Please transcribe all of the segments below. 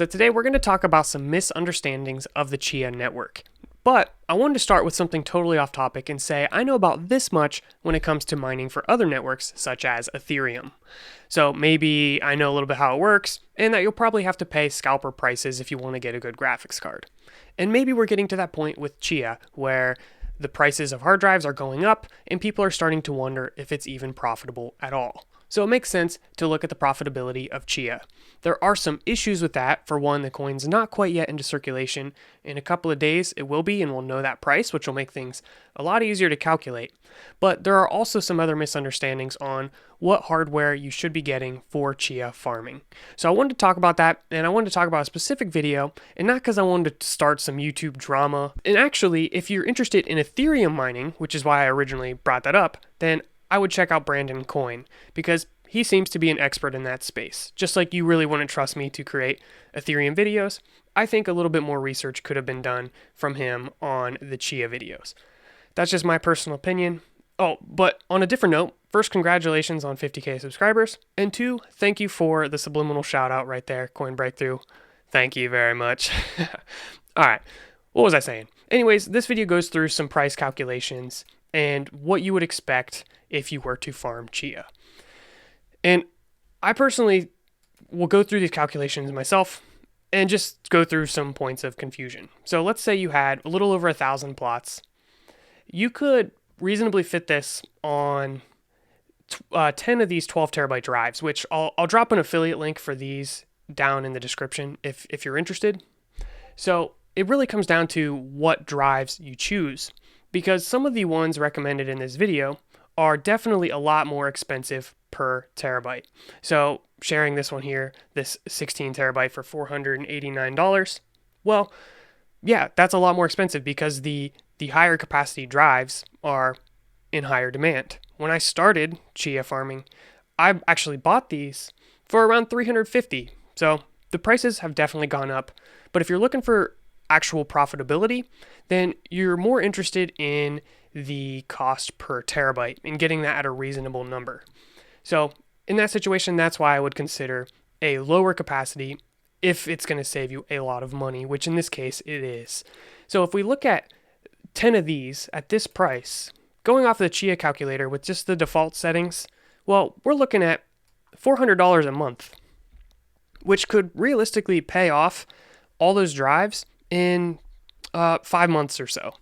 So today we're going to talk about some misunderstandings of the Chia network. But I wanted to start with something totally off topic and say I know about this much when it comes to mining for other networks such as Ethereum. So maybe I know a little bit how it works and that you'll probably have to pay scalper prices if you want to get a good graphics card. And maybe we're getting to that point with Chia where the prices of hard drives are going up and people are starting to wonder if it's even profitable at all. So it makes sense to look at the profitability of Chia. There are some issues with that. For one, the coin's not quite yet into circulation. In a couple of days, it will be, and we'll know that price, which will make things a lot easier to calculate. But there are also some other misunderstandings on what hardware you should be getting for Chia farming. So I wanted to talk about that, and I wanted to talk about a specific video, and not because I wanted to start some YouTube drama. And actually, if you're interested in Ethereum mining, which is why I originally brought that up, then I would check out Brandon Coin because he seems to be an expert in that space. Just like you really wouldn't trust me to create Ethereum videos, I think a little bit more research could have been done from him on the Chia videos. That's just my personal opinion. Oh, but on a different note, first, congratulations on 50K subscribers. And two, thank you for the subliminal shout out right there, Coin Breakthrough. Thank you very much. All right, what was I saying? Anyways, this video goes through some price calculations and what you would expect if you were to farm Chia. And I personally will go through these calculations myself and just go through some points of confusion. So let's say you had a little over 1,000 plots. You could reasonably fit this on 10 of these 12 terabyte drives, which I'll drop an affiliate link for these down in the description if you're interested. So it really comes down to what drives you choose, because some of the ones recommended in this video are definitely a lot more expensive per terabyte. So sharing this one here, this 16 terabyte for $489, well, yeah, that's a lot more expensive because the higher capacity drives are in higher demand. When I started Chia farming, I actually bought these for around $350. So the prices have definitely gone up. But if you're looking for actual profitability, then you're more interested in the cost per terabyte and getting that at a reasonable number. So in that situation, that's why I would consider a lower capacity if it's going to save you a lot of money, which in this case it is. So if we look at 10 of these at this price, going off the Chia calculator with just the default settings, well, we're looking at $400 a month, which could realistically pay off all those drives in 5 months or so.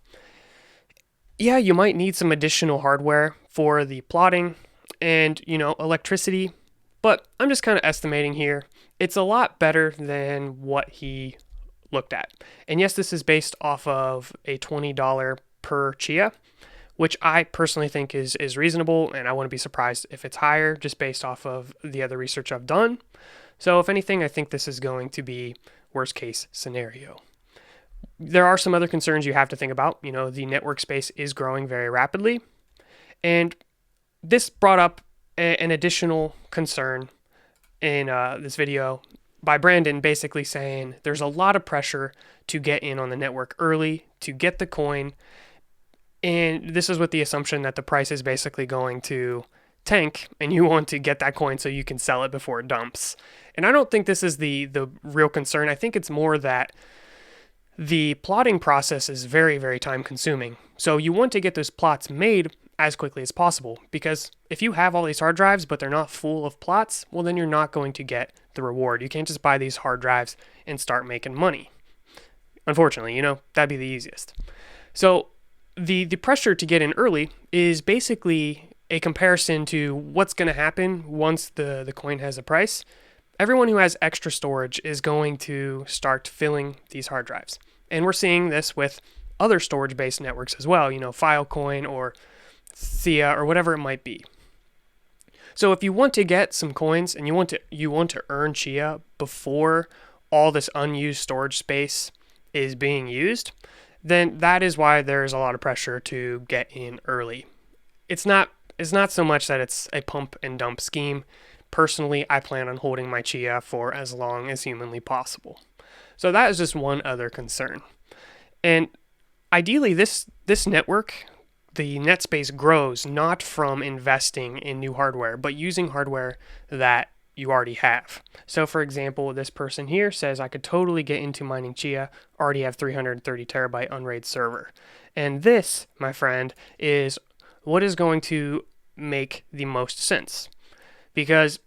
Yeah, you might need some additional hardware for the plotting and, electricity, but I'm just kind of estimating here. It's a lot better than what he looked at. And yes, this is based off of a $20 per Chia, which I personally think is reasonable, and I wouldn't be surprised if it's higher just based off of the other research I've done. So if anything, I think this is going to be worst case scenario. There are some other concerns you have to think about. The network space is growing very rapidly. And this brought up an additional concern in this video by Brandon, basically saying there's a lot of pressure to get in on the network early, to get the coin. And this is with the assumption that the price is basically going to tank and you want to get that coin so you can sell it before it dumps. And I don't think this is the real concern. I think it's more that the plotting process is very, very time consuming. So you want to get those plots made as quickly as possible, because if you have all these hard drives but they're not full of plots, well, then you're not going to get the reward. You can't just buy these hard drives and start making money. Unfortunately, that'd be the easiest. So the pressure to get in early is basically a comparison to what's going to happen once the coin has a price. Everyone who has extra storage is going to start filling these hard drives. And we're seeing this with other storage-based networks as well, Filecoin or Chia or whatever it might be. So if you want to get some coins and you want to earn Chia before all this unused storage space is being used, then that is why there's a lot of pressure to get in early. It's not so much that it's a pump and dump scheme. Personally, I plan on holding my Chia for as long as humanly possible. So that is just one other concern. And ideally, this network, the net space grows not from investing in new hardware, but using hardware that you already have. So for example, this person here says I could totally get into mining Chia, already have 330 terabyte unraid server. And this, my friend, is what is going to make the most sense. Because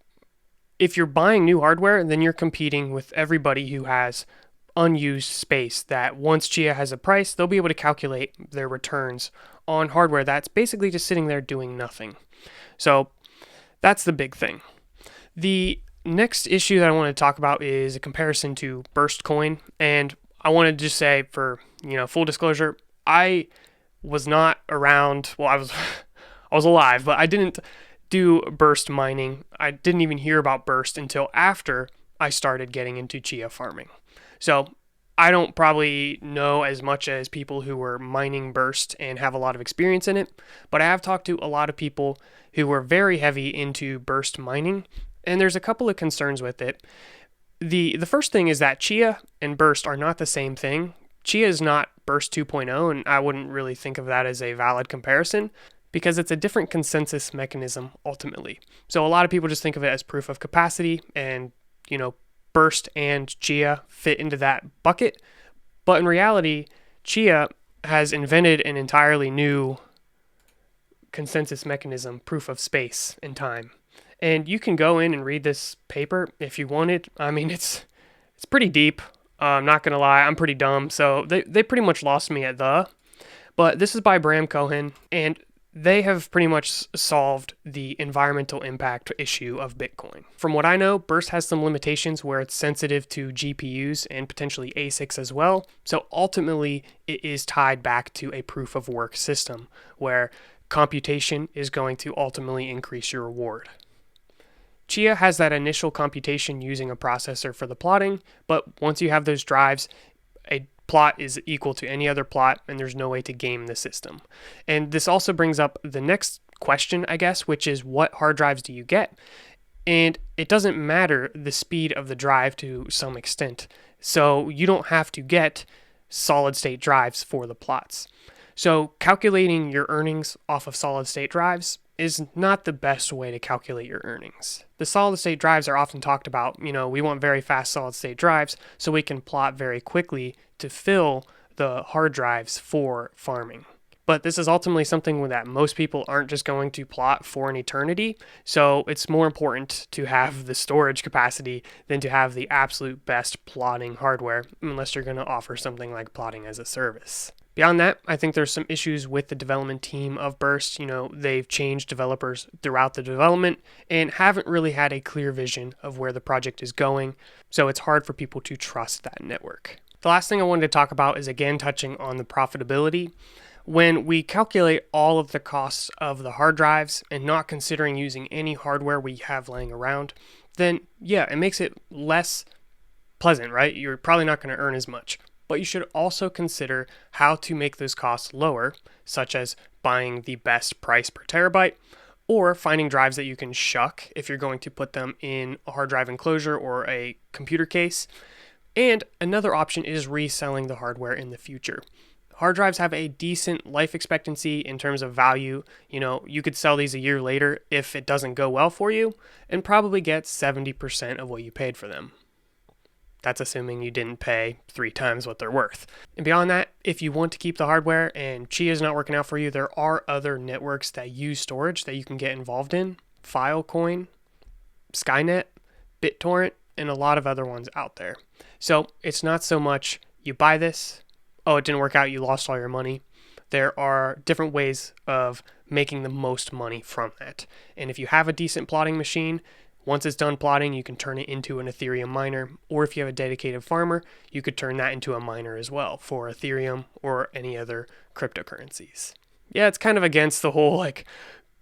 if you're buying new hardware, then you're competing with everybody who has unused space that once Chia has a price, they'll be able to calculate their returns on hardware that's basically just sitting there doing nothing. So that's the big thing. The next issue that I want to talk about is a comparison to Burst Coin. And I want to just say, for full disclosure, I was not around. Well, I was alive, but I didn't do Burst mining. I didn't even hear about Burst until after I started getting into Chia farming. So I don't probably know as much as people who were mining Burst and have a lot of experience in it, but I have talked to a lot of people who were very heavy into Burst mining, and there's a couple of concerns with it. The first thing is that Chia and Burst are not the same thing. Chia is not Burst 2.0, and I wouldn't really think of that as a valid comparison because it's a different consensus mechanism ultimately. So a lot of people just think of it as proof of capacity, and Burst and Chia fit into that bucket. But in reality, Chia has invented an entirely new consensus mechanism, proof of space and time. And you can go in and read this paper if you wanted. I mean, it's pretty deep. I'm not going to lie, I'm pretty dumb. So they pretty much lost me at the. But this is by Bram Cohen, and they have pretty much solved the environmental impact issue of Bitcoin. From what I know, Burst has some limitations where it's sensitive to GPUs and potentially ASICs as well. So ultimately, it is tied back to a proof of work system where computation is going to ultimately increase your reward. Chia has that initial computation using a processor for the plotting, but once you have those drives, a plot is equal to any other plot, and there's no way to game the system. And this also brings up the next question, I guess, which is what hard drives do you get? And it doesn't matter the speed of the drive to some extent. So you don't have to get solid state drives for the plots. So calculating your earnings off of solid state drives is not the best way to calculate your earnings. The solid state drives are often talked about, we want very fast solid state drives so we can plot very quickly to fill the hard drives for farming. But this is ultimately something that most people aren't just going to plot for an eternity, so it's more important to have the storage capacity than to have the absolute best plotting hardware, unless you're going to offer something like plotting as a service. Beyond that, I think there's some issues with the development team of Burst. They've changed developers throughout the development and haven't really had a clear vision of where the project is going, so it's hard for people to trust that network. The last thing I wanted to talk about is again touching on the profitability. When we calculate all of the costs of the hard drives and not considering using any hardware we have laying around, then yeah, it makes it less pleasant, right? You're probably not going to earn as much. But you should also consider how to make those costs lower, such as buying the best price per terabyte, or finding drives that you can shuck if you're going to put them in a hard drive enclosure or a computer case. And another option is reselling the hardware in the future. Hard drives have a decent life expectancy in terms of value. You could sell these a year later if it doesn't go well for you and probably get 70% of what you paid for them. That's assuming you didn't pay 3 times what they're worth. And beyond that, if you want to keep the hardware and Chia is not working out for you, there are other networks that use storage that you can get involved in. Filecoin, Skynet, BitTorrent, and a lot of other ones out there. So it's not so much you buy this, oh, it didn't work out, you lost all your money. There are different ways of making the most money from that. And if you have a decent plotting machine, once it's done plotting, you can turn it into an Ethereum miner, or if you have a dedicated farmer, you could turn that into a miner as well for Ethereum or any other cryptocurrencies. Yeah, it's kind of against the whole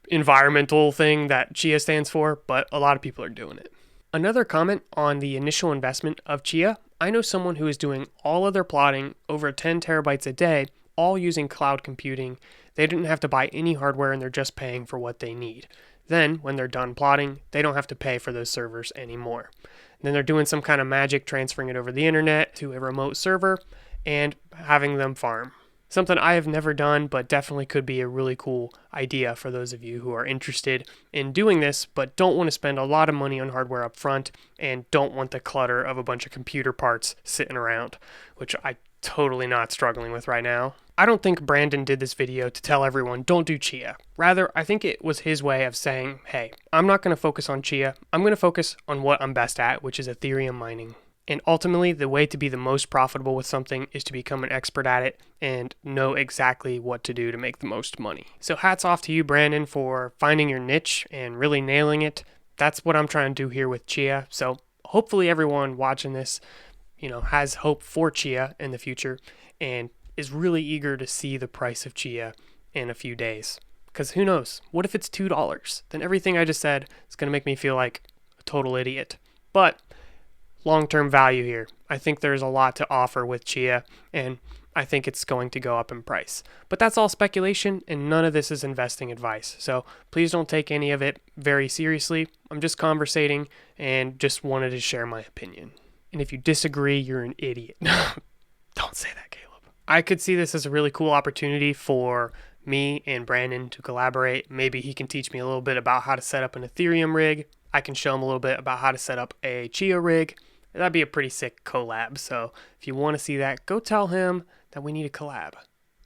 environmental thing that Chia stands for, but a lot of people are doing it. Another comment on the initial investment of Chia, I know someone who is doing all of their plotting over 10 terabytes a day, all using cloud computing. They didn't have to buy any hardware and they're just paying for what they need. Then, when they're done plotting, they don't have to pay for those servers anymore. And then they're doing some kind of magic, transferring it over the internet to a remote server and having them farm. Something I have never done, but definitely could be a really cool idea for those of you who are interested in doing this, but don't want to spend a lot of money on hardware up front and don't want the clutter of a bunch of computer parts sitting around, which I totally not struggling with right now. I don't think Brandon did this video to tell everyone don't do Chia. Rather, I think it was his way of saying, hey, I'm not going to focus on Chia. I'm going to focus on what I'm best at, which is Ethereum mining. And ultimately, the way to be the most profitable with something is to become an expert at it and know exactly what to do to make the most money. So hats off to you, Brandon, for finding your niche and really nailing it. That's what I'm trying to do here with Chia. So hopefully everyone watching this, has hope for Chia in the future and is really eager to see the price of Chia in a few days. Because who knows? What if it's $2? Then everything I just said is going to make me feel like a total idiot. But long-term value here. I think there's a lot to offer with Chia, and I think it's going to go up in price. But that's all speculation, and none of this is investing advice. So please don't take any of it very seriously. I'm just conversating and just wanted to share my opinion. And if you disagree, you're an idiot. Don't say that, Caleb. I could see this as a really cool opportunity for me and Brandon to collaborate. Maybe he can teach me a little bit about how to set up an Ethereum rig. I can show him a little bit about how to set up a Chia rig. That'd be a pretty sick collab. So if you want to see that, go tell him that we need a collab.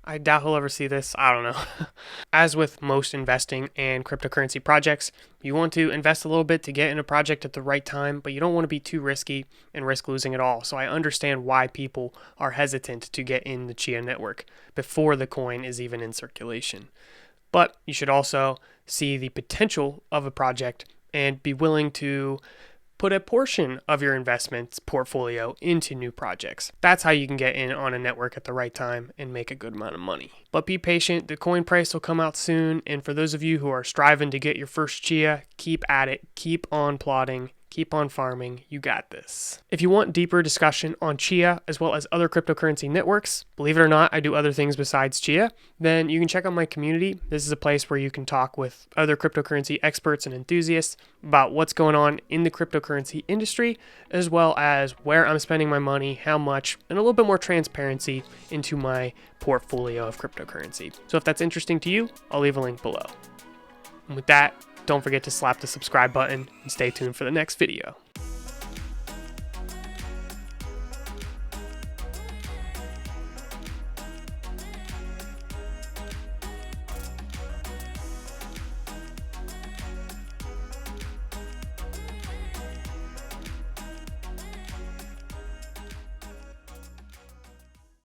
I doubt he'll ever see this. I don't know. As with most investing and cryptocurrency projects, you want to invest a little bit to get in a project at the right time, but you don't want to be too risky and risk losing it all. So I understand why people are hesitant to get in the Chia network before the coin is even in circulation. But you should also see the potential of a project and be willing to put a portion of your investments portfolio into new projects. That's how you can get in on a network at the right time and make a good amount of money. But be patient, the coin price will come out soon, and for those of you who are striving to get your first Chia, keep at it, keep on plotting, keep on farming, you got this. If you want deeper discussion on Chia as well as other cryptocurrency networks, believe it or not, I do other things besides Chia, then you can check out my community. This is a place where you can talk with other cryptocurrency experts and enthusiasts about what's going on in the cryptocurrency industry, as well as where I'm spending my money, how much, and a little bit more transparency into my portfolio of cryptocurrency. So if that's interesting to you, I'll leave a link below. And with that, don't forget to slap the subscribe button and stay tuned for the next video.